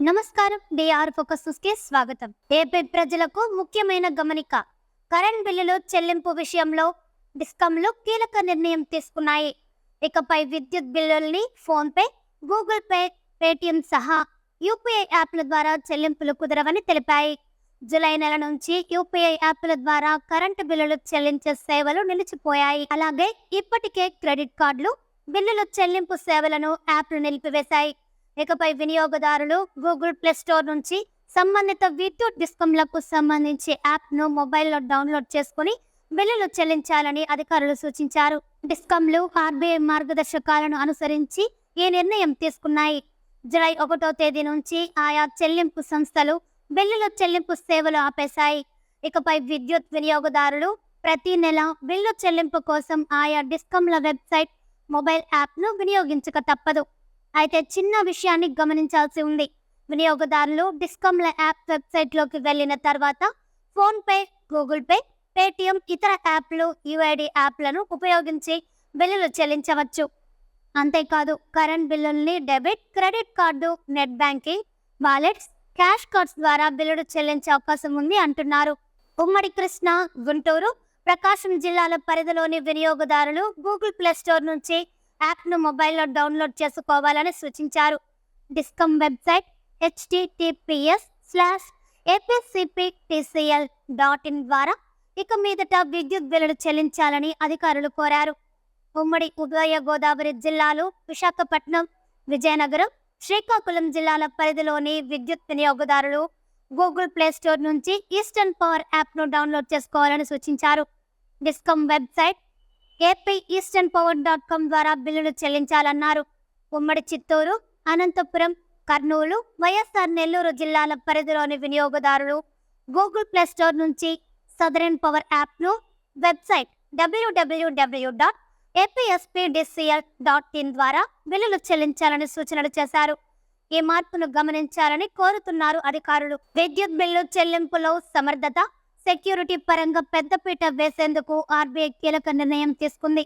నమస్కారం. DR focus కి స్వాగతం. ఏపీ ప్రజలకు ముఖ్యమైన గమనిక. కరెంట్ బిల్లులు చెల్లింపు విషయంలో డిస్కంలు కీలక నిర్ణయం తీసుకున్నాయి. ఇకపై విద్యుత్ బిల్లుల్ని phone pay, Google pay, Paytm సహా యూపీఐ యాప్ల ద్వారా చెల్లింపులు కుదరవని తెలిపాయి. జూలై నెల నుంచి యూపీఐ యాప్ల ద్వారా కరెంటు బిల్లులు చెల్లించే సేవలు నిలిచిపోయాయి. అలాగే ఇప్పటికే క్రెడిట్ కార్డులు, బిల్లుల చెల్లింపు సేవలను యాప్లు నిలిపివేశాయి. ఇకపై వినియోగదారులు గూగుల్ ప్లే స్టోర్ నుంచి సంబంధిత విద్యుత్ డిస్కంలకు సంబంధించి యాప్ను మొబైల్లో డౌన్లోడ్ చేసుకుని బిల్లులు చెల్లించాలని అధికారులు సూచించారు. డిస్కంలు ఆర్బీఐ మార్గదర్శకాలను అనుసరించి ఈ నిర్ణయం తీసుకున్నాయి. జూలై 1వ తేదీ నుంచి ఆయా చెల్లింపు సంస్థలు బిల్లుల చెల్లింపు సేవలు ఆపేశాయి. ఇకపై విద్యుత్ వినియోగదారులు ప్రతి నెల బిల్లు చెల్లింపు కోసం ఆయా డిస్కంల వెబ్సైట్, మొబైల్ యాప్ను వినియోగించక తప్పదు. అయితే చిన్న విషయాన్ని గమనించాల్సి ఉంది. వినియోగదారులు డిస్కంల యాప్ వెబ్సైట్లోకి వెళ్ళిన తర్వాత phone pay, Google pay, Paytm ఇతర యాప్లు, యూఐడి యాప్లను ఉపయోగించి బిల్లులు చెల్లించవచ్చు. అంతేకాదు కరెంట్ బిల్లుల్ని debit, credit card, net banking, wallets, cash cards ద్వారా బిల్లులు చెల్లించే అవకాశం ఉంది అంటున్నారు. ఉమ్మడి కృష్ణా, గుంటూరు, ప్రకాశం జిల్లాల పరిధిలోని వినియోగదారులు గూగుల్ ప్లే స్టోర్ నుంచి యాప్ను మొబైల్లో డౌన్లోడ్ చేసుకోవాలని సూచించారు. డిస్కమ్ వెబ్సైట్ https:/apcptcl.in ద్వారా ఇక మీదట విద్యుత్ బిల్లులు చెల్లించాలని అధికారులు కోరారు. ఉమ్మడి ఉభయ గోదావరి జిల్లాలు, విశాఖపట్నం, విజయనగరం, శ్రీకాకుళం జిల్లాల పరిధిలోని విద్యుత్ వినియోగదారులు గూగుల్ ప్లే స్టోర్ నుంచి ఈస్టర్న్ పవర్ యాప్ను డౌన్లోడ్ చేసుకోవాలని సూచించారు. డిస్కమ్ వెబ్సైట్ apeasternpower.com ద్వారా బిల్లులు చెల్లించాలన్నారు. ఉమ్మడి చిత్తూరు, అనంతపురం, కర్నూలు, వైఎస్ఆర్ నెల్లూరు జిల్లాల పరిధిలోని వినియోగదారులు గూగుల్ ప్లే స్టోర్ నుంచి సదరన్ పవర్ యాప్ను వెబ్సైట్ www.apspdcl.in ద్వారా బిల్లులు చెల్లించాలని సూచనలు చేశారు. ఈ మార్పును గమనించాలని కోరుతున్నారు అధికారులు. విద్యుత్ బిల్లు చెల్లింపులో సమర్థత, సెక్యూరిటీ పరంగా పెద్దపీట వేసేందుకు ఆర్బీఐ కీలక నిర్ణయం తీసుకుంది.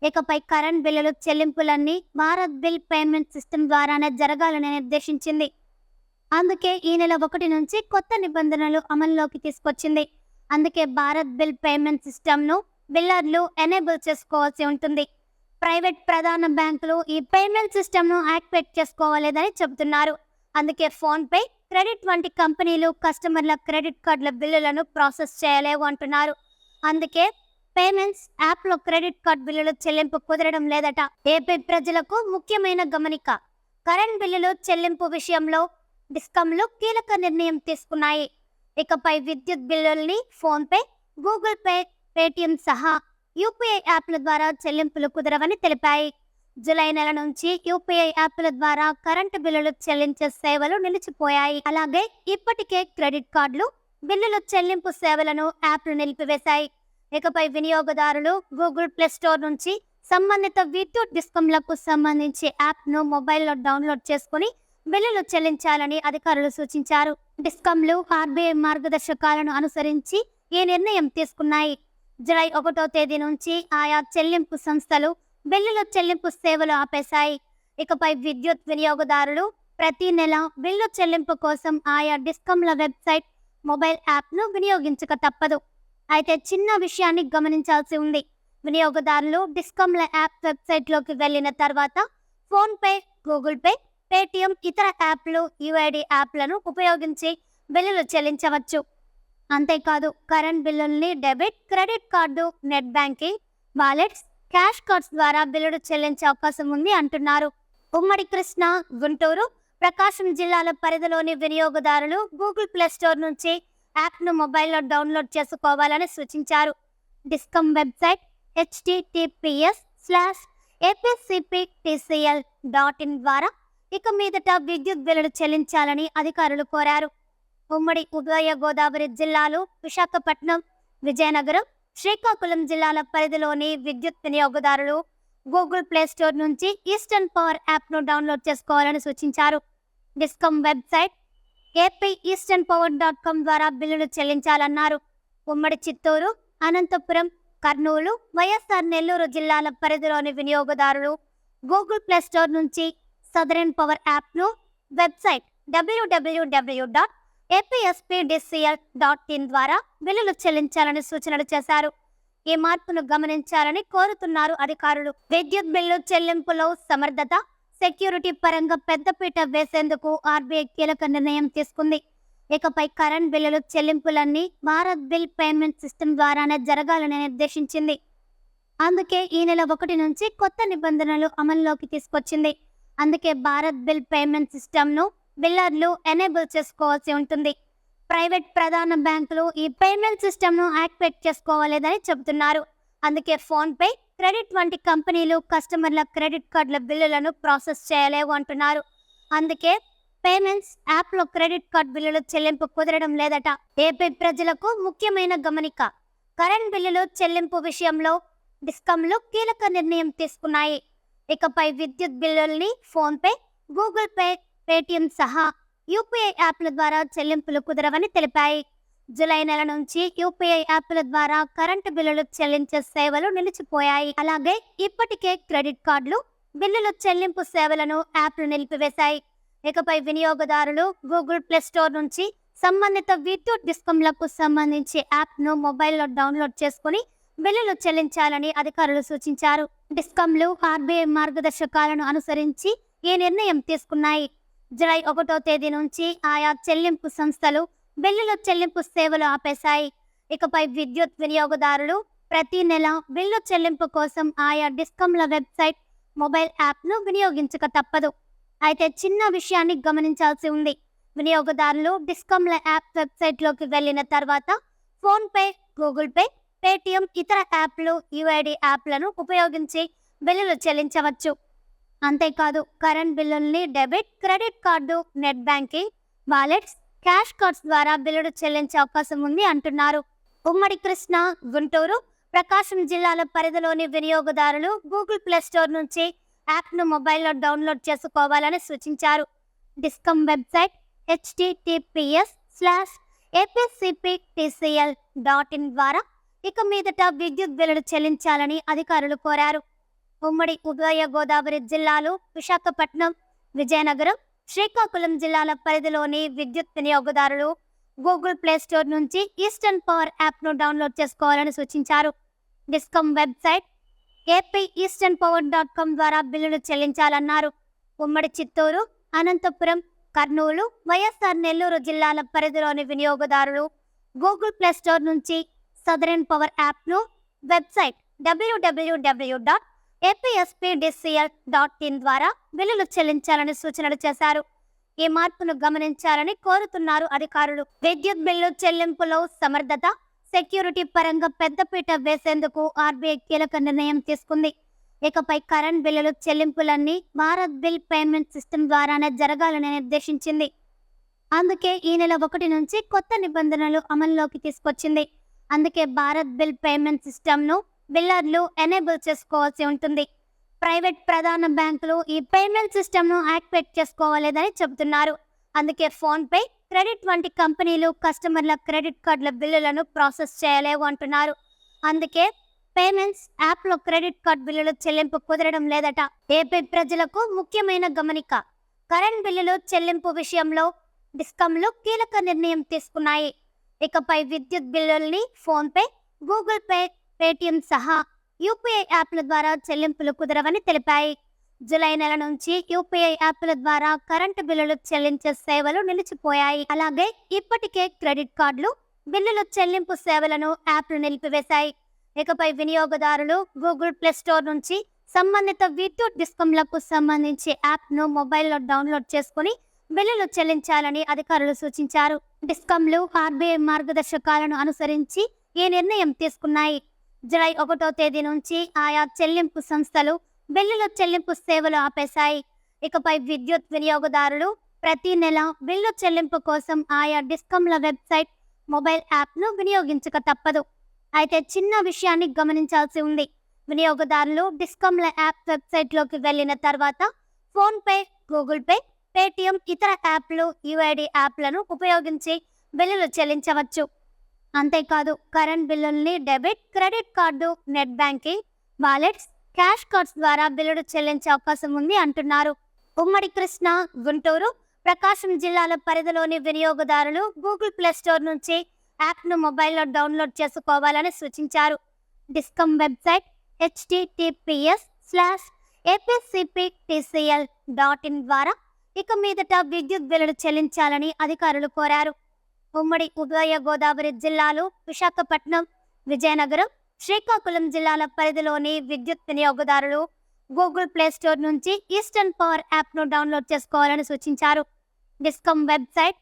ఇకపై కరెంట్ బిల్లులు చెల్లింపులన్నీ భారత్ బిల్ పేమెంట్ సిస్టమ్ ద్వారానే జరగాలని నిర్దేశించింది. అందుకే ఈ నెల 1 నుంచి కొత్త నిబంధనలు అమల్లోకి తీసుకొచ్చింది. అందుకే భారత్ బిల్ పేమెంట్ సిస్టమ్ను బిల్లర్లు ఎనేబుల్ చేసుకోవాల్సి ఉంటుంది. ప్రైవేట్ ప్రధాన బ్యాంకులు ఈ పేమెంట్ సిస్టమ్ను యాక్టివేట్ చేసుకోవాలేదని చెబుతున్నారు. అందుకే ఫోన్ పే, క్రెడిట్ వంటి కంపెనీలు కస్టమర్ల క్రెడిట్ కార్డుల బిల్లులను ప్రాసెస్ చేయలేవు అంటున్నారు. అందుకే పేమెంట్స్ యాప్లో క్రెడిట్ కార్డ్ బిల్లులు చెల్లింపు కుదరడం లేదట. ఏపీ ప్రజలకు ముఖ్యమైన గమనిక. కరెంట్ బిల్లులు చెల్లింపు విషయంలో డిస్కంలు కీలక నిర్ణయం తీసుకున్నాయి. ఇకపై విద్యుత్ బిల్లుల్ని phone pay, Google pay, Paytm సహా యూపీఐ యాప్ల ద్వారా చెల్లింపులు కుదరవని తెలిపాయి. జూలై నెల నుంచి యూపీఐ యాప్ల ద్వారా కరెంటు బిల్లులు చెల్లించే సేవలు నిలిచిపోయాయి. అలాగే ఇప్పటికే క్రెడిట్ కార్డులు, బిల్లుల చెల్లింపు సేవలను యాప్లు నిలిపివేశాయి. ఇకపై వినియోగదారులు గూగుల్ ప్లే స్టోర్ నుంచి సంబంధిత విద్యుత్ డిస్కంలకు సంబంధించి యాప్ను మొబైల్లో డౌన్లోడ్ చేసుకుని బిల్లులు చెల్లించాలని అధికారులు సూచించారు. డిస్కంలు ఆర్బీఐ మార్గదర్శకాలను అనుసరించి ఈ నిర్ణయం తీసుకున్నాయి. జూలై 1వ తేదీ నుంచి ఆయా చెల్లింపు సంస్థలు బిల్లుల చెల్లింపు సేవలు ఆపేశాయి. ఇకపై విద్యుత్ వినియోగదారులు ప్రతి నెల బిల్లు చెల్లింపు కోసం ఆయా డిస్కంల వెబ్సైట్, మొబైల్ యాప్ను వినియోగించక తప్పదు. అయితే చిన్న విషయాన్ని గమనించాల్సి ఉంది. వినియోగదారులు డిస్కంల యాప్ వెబ్సైట్లోకి వెళ్ళిన తర్వాత phone pay, Google pay, Paytm ఇతర యాప్లు, యూఐడి యాప్లను ఉపయోగించి బిల్లులు చెల్లించవచ్చు. అంతేకాదు కరెంట్ బిల్లుల్ని debit, credit card, net banking, wallets, cash cards ద్వారా బిల్లులు చెల్లించే అవకాశం ఉంది అంటున్నారు. ఉమ్మడి కృష్ణా, గుంటూరు, ప్రకాశం జిల్లాల పరిధిలోని వినియోగదారులు గూగుల్ ప్లే స్టోర్ నుంచి యాప్ను మొబైల్లో డౌన్లోడ్ చేసుకోవాలని సూచించారు. డిస్కమ్ వెబ్సైట్ https:/apcptcl.in ద్వారా ఇక మీదట విద్యుత్ బిల్లులు చెల్లించాలని అధికారులు కోరారు. ఉమ్మడి ఉభయ గోదావరి జిల్లాలు, విశాఖపట్నం, విజయనగరం, శ్రీకాకుళం జిల్లాల పరిధిలోని విద్యుత్ వినియోగదారులు గూగుల్ ప్లే స్టోర్ నుంచి ఈస్టర్న్ పవర్ యాప్ను డౌన్లోడ్ చేసుకోవాలని సూచించారు. డిస్కమ్ వెబ్సైట్ apeasternpower.com ద్వారా బిల్లులు చెల్లించాలన్నారు. ఉమ్మడి చిత్తూరు, అనంతపురం, కర్నూలు, వైఎస్ఆర్ నెల్లూరు జిల్లాల పరిధిలోని వినియోగదారులు గూగుల్ ప్లే స్టోర్ నుంచి సదరన్ పవర్ యాప్ను వెబ్సైట్ www.apspdcl.in ద్వారా బిల్లులు చెల్లించాలని సూచనలు చేశారు. ఈ మార్పును గమనించాలని కోరుతున్నారు అధికారులు. విద్యుత్ బిల్లు చెల్లింపులో సమర్థత, సెక్యూరిటీ పరంగా పెద్దపీట వేసేందుకు ఆర్బీఐ కీలక నిర్ణయం తీసుకుంది. ఇకపై కరెంట్ బిల్లులు చెల్లింపులన్నీ భారత్ బిల్ పేమెంట్ సిస్టమ్ ద్వారానే జరగాలని నిర్దేశించింది. అందుకే ఈ నెల 1 నుంచి కొత్త నిబంధనలు అమల్లోకి తీసుకొచ్చింది. అందుకే భారత్ బిల్ పేమెంట్ సిస్టమ్ను బిల్లర్లు ఎనేబుల్ చేసుకోవాల్సి ఉంటుంది. ప్రైవేట్ ప్రధాన బ్యాంకులు ఈ పేమెంట్ సిస్టమ్ను యాక్టివేట్ చేసుకోవాలేదని చెబుతున్నారు. అందుకే ఫోన్పే, క్రెడిట్ వంటి కంపెనీలు కస్టమర్ల క్రెడిట్ కార్డుల బిల్లులను ప్రాసెస్ చేయలేవు అంటున్నారు. అందుకే పేమెంట్స్ యాప్లో క్రెడిట్ కార్డ్ బిల్లులు చెల్లింపు కుదరడం లేదట. ఏపీ ప్రజలకు ముఖ్యమైన గమనిక. కరెంట్ బిల్లులు చెల్లింపు విషయంలో డిస్కంలు కీలక నిర్ణయం తీసుకున్నాయి. ఇకపై విద్యుత్ బిల్లుల్ని ఫోన్పే, గూగుల్ పే, పేటిఎం సహా యూపీఐ యాప్ల ద్వారా చెల్లింపులు కుదరవని తెలిపాయి. జూలై నెల నుంచి యూపీఐ యాప్ల ద్వారా కరెంటు బిల్లులు చెల్లించే సేవలు నిలిచిపోయాయి. అలాగే ఇప్పటికే క్రెడిట్ కార్డులు, బిల్లుల చెల్లింపు సేవలను యాప్లు నిలిపివేశాయి. ఇకపై వినియోగదారులు గూగుల్ ప్లే స్టోర్ నుంచి సంబంధిత విద్యుత్ డిస్కంలకు సంబంధించి యాప్ను మొబైల్లో డౌన్లోడ్ చేసుకుని బిల్లులు చెల్లించాలని అధికారులు సూచించారు. డిస్కంలు ఆర్బీఐ మార్గదర్శకాలను అనుసరించి ఈ నిర్ణయం తీసుకున్నాయి. జూలై 1వ తేదీ నుంచి ఆయా చెల్లింపు సంస్థలు బిల్లుల చెల్లింపు సేవలు ఆపేశాయి. ఇకపై విద్యుత్ వినియోగదారులు ప్రతి నెల బిల్లు చెల్లింపు కోసం ఆయా డిస్కంల వెబ్సైట్, మొబైల్ యాప్ను వినియోగించక తప్పదు. అయితే చిన్న విషయాన్ని గమనించాల్సి ఉంది. వినియోగదారులు డిస్కంల యాప్ వెబ్సైట్లోకి వెళ్ళిన తర్వాత ఫోన్పే, గూగుల్ పే, పేటిఎం ఇతర యాప్లు, యూఐడి యాప్లను ఉపయోగించి బిల్లులు చెల్లించవచ్చు. అంతేకాదు కరెంట్ బిల్లుల్ని debit, credit card, net banking, wallets, cash cards ద్వారా బిల్లులు చెల్లించే అవకాశం ఉంది అంటున్నారు. ఉమ్మడి కృష్ణా, గుంటూరు, ప్రకాశం జిల్లాల పరిధిలోని వినియోగదారులు గూగుల్ ప్లే స్టోర్ నుంచి యాప్ను మొబైల్లో డౌన్లోడ్ చేసుకోవాలని సూచించారు. డిస్కమ్ వెబ్సైట్ https:/apcptcl.in ద్వారా ఇక మీదట విద్యుత్ బిల్లులు చెల్లించాలని అధికారులు కోరారు. ఉమ్మడి ఉభయ గోదావరి జిల్లాలు, విశాఖపట్నం, విజయనగరం, శ్రీకాకుళం జిల్లాల పరిధిలోని విద్యుత్ వినియోగదారులు గూగుల్ ప్లే స్టోర్ నుంచి ఈస్టర్న్ పవర్ యాప్ను డౌన్లోడ్ చేసుకోవాలని సూచించారు. డిస్కమ్ వెబ్సైట్ apeasternpower.com ద్వారా బిల్లులు చెల్లించాలన్నారు. ఉమ్మడి చిత్తూరు, అనంతపురం, కర్నూలు, వైఎస్ఆర్ నెల్లూరు జిల్లాల పరిధిలోని వినియోగదారులు గూగుల్ ప్లే స్టోర్ నుంచి సదరన్ పవర్ యాప్ను వెబ్సైట్ www.apspdcl.in ద్వారా బిల్లులు చెల్లించాలని సూచనలు చేశారు. ఈ మార్పును గమనించాలని కోరుతున్నారు అధికారులు. విద్యుత్ బిల్లు చెల్లింపులో సమర్థత, సెక్యూరిటీ పరంగా పెద్దపీట వేసేందుకు ఆర్బీఐ కీలక నిర్ణయం తీసుకుంది. ఇకపై కరెంట్ బిల్లులు చెల్లింపులన్నీ భారత్ బిల్ పేమెంట్ సిస్టమ్ ద్వారానే జరగాలని నిర్దేశించింది. అందుకే ఈ నెల 1 నుంచి కొత్త నిబంధనలు అమల్లోకి తీసుకొచ్చింది. అందుకే భారత్ బిల్ పేమెంట్ సిస్టమ్ను బిల్లర్లు ఎనేబుల్ చేసుకోవాల్సి ఉంటుంది. ప్రైవేట్ ప్రధాన బ్యాంకులు ఈ పేమెంట్ సిస్టమ్ను యాక్టివేట్ చేసుకోవాలేదని చెబుతున్నారు. అందుకే ఫోన్పే, క్రెడిట్ వంటి కంపెనీలు కస్టమర్ల క్రెడిట్ కార్డుల బిల్లులను ప్రాసెస్ చేయలేవు అంటున్నారు. అందుకే పేమెంట్స్ యాప్లో క్రెడిట్ కార్డ్ బిల్లులు చెల్లింపు కుదరడం లేదట. ఏపీ ప్రజలకు ముఖ్యమైన గమనిక. కరెంట్ బిల్లులు చెల్లింపు విషయంలో డిస్కంలు కీలక నిర్ణయం తీసుకున్నాయి. ఇకపై విద్యుత్ బిల్లుల్ని ఫోన్పే, గూగుల్ పే, పేటిఎం సహా యూపీఐ యాప్ల ద్వారా చెల్లింపులు కుదరవని తెలిపాయి. జూలై నెల నుంచి యూపీఐ యాప్ల ద్వారా కరెంటు బిల్లులు చెల్లించే సేవలు నిలిచిపోయాయి. అలాగే ఇప్పటికే క్రెడిట్ కార్డులు, బిల్లుల చెల్లింపు సేవలను యాప్లు నిలిపివేశాయి. ఇకపై వినియోగదారులు గూగుల్ ప్లే స్టోర్ నుంచి సంబంధిత విద్యుత్ డిస్కంలకు సంబంధించి యాప్ను మొబైల్లో డౌన్లోడ్ చేసుకుని బిల్లులు చెల్లించాలని అధికారులు సూచించారు. డిస్కంలు ఆర్బీఐ మార్గదర్శకాలను అనుసరించి ఈ నిర్ణయం తీసుకున్నాయి. జూలై 1వ తేదీ నుంచి ఆయా చెల్లింపు సంస్థలు బిల్లుల చెల్లింపు సేవలు ఆపేశాయి. ఇకపై విద్యుత్ వినియోగదారులు ప్రతి నెల బిల్లు చెల్లింపు కోసం ఆయా డిస్కంల వెబ్సైట్, మొబైల్ యాప్ను వినియోగించక తప్పదు. అయితే చిన్న విషయాన్ని గమనించాల్సి ఉంది. వినియోగదారులు డిస్కంల యాప్ వెబ్సైట్లోకి వెళ్ళిన తర్వాత ఫోన్పే, గూగుల్ పే, పేటిఎం ఇతర యాప్లు, యూఐడి యాప్లను ఉపయోగించి బిల్లులు చెల్లించవచ్చు. అంతేకాదు కరెంట్ బిల్లుల్ని debit, credit card, net banking, wallets, cash cards ద్వారా బిల్లులు చెల్లించే అవకాశం ఉంది అంటున్నారు. ఉమ్మడి కృష్ణా, గుంటూరు, ప్రకాశం జిల్లాల పరిధిలోని వినియోగదారులు గూగుల్ ప్లే స్టోర్ నుంచి యాప్ను మొబైల్లో డౌన్లోడ్ చేసుకోవాలని సూచించారు. డిస్కమ్ వెబ్సైట్ https://apcptcl.in ద్వారా ఇక మీదట విద్యుత్ బిల్లులు చెల్లించాలని అధికారులు కోరారు. ఉమ్మడి ఉభయ గోదావరి జిల్లాలు, విశాఖపట్నం, విజయనగరం, శ్రీకాకుళం జిల్లాల పరిధిలోని విద్యుత్ వినియోగదారులు గూగుల్ ప్లే స్టోర్ నుంచి ఈస్టర్న్ పవర్ యాప్ను డౌన్లోడ్ చేసుకోవాలని సూచించారు. డిస్కమ్ వెబ్సైట్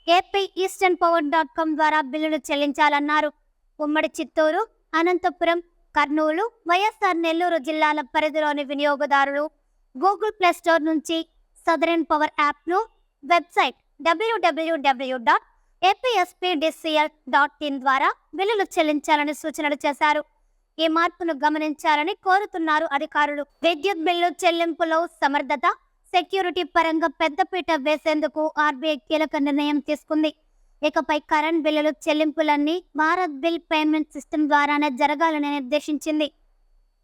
apeasternpower.com ద్వారా బిల్లులు చెల్లించాలన్నారు. ఉమ్మడి చిత్తూరు, అనంతపురం, కర్నూలు, వైఎస్ఆర్ నెల్లూరు జిల్లాల పరిధిలోని వినియోగదారులు గూగుల్ ప్లే స్టోర్ నుంచి సదరన్ పవర్ యాప్ను వెబ్సైట్ www.apspdcl.in ద్వారా బిల్లులు చెల్లించాలని సూచనలు చేశారు. ఈ మార్పును గమనించాలని కోరుతున్నారు అధికారులు. విద్యుత్ బిల్లు చెల్లింపులో సమర్థత, సెక్యూరిటీ పరంగా పెద్దపీట వేసేందుకు ఆర్బీఐ కీలక నిర్ణయం తీసుకుంది. ఇకపై కరెంట్ బిల్లులు చెల్లింపులన్నీ భారత్ బిల్ పేమెంట్ సిస్టమ్ ద్వారానే జరగాలని నిర్దేశించింది.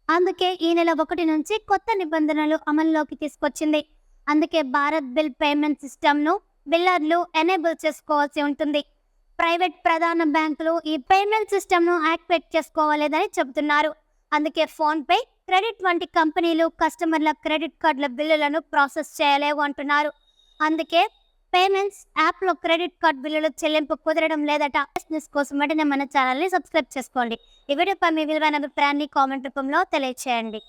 అందుకే ఈ నెల 1 నుంచి కొత్త నిబంధనలు అమల్లోకి తీసుకొచ్చింది. అందుకే భారత్ బిల్ పేమెంట్ సిస్టమ్ను బిల్లర్లు ఎనేబుల్ చేసుకోవాల్సి ఉంటుంది. ప్రైవేట్ ప్రధాన బ్యాంకులు ఈ పేమెంట్ సిస్టమ్ను యాక్టివేట్ చేసుకోవాలేదని చెబుతున్నారు. అందుకే ఫోన్పే, క్రెడిట్ వంటి కంపెనీలు కస్టమర్ల క్రెడిట్ కార్డుల బిల్లులను ప్రాసెస్ చేయలేవు అంటున్నారు. అందుకే పేమెంట్స్ యాప్లో క్రెడిట్ కార్డ్ బిల్లులు చెల్లింపు కుదరడం లేదట. న్యూస్ కోసం వెంటనే మన ఛానల్ని సబ్స్క్రైబ్ చేసుకోండి. ఈ వీడియోపై మీ విలువైన అభిప్రాయాన్ని కామెంట్ రూపంలో తెలియజేయండి.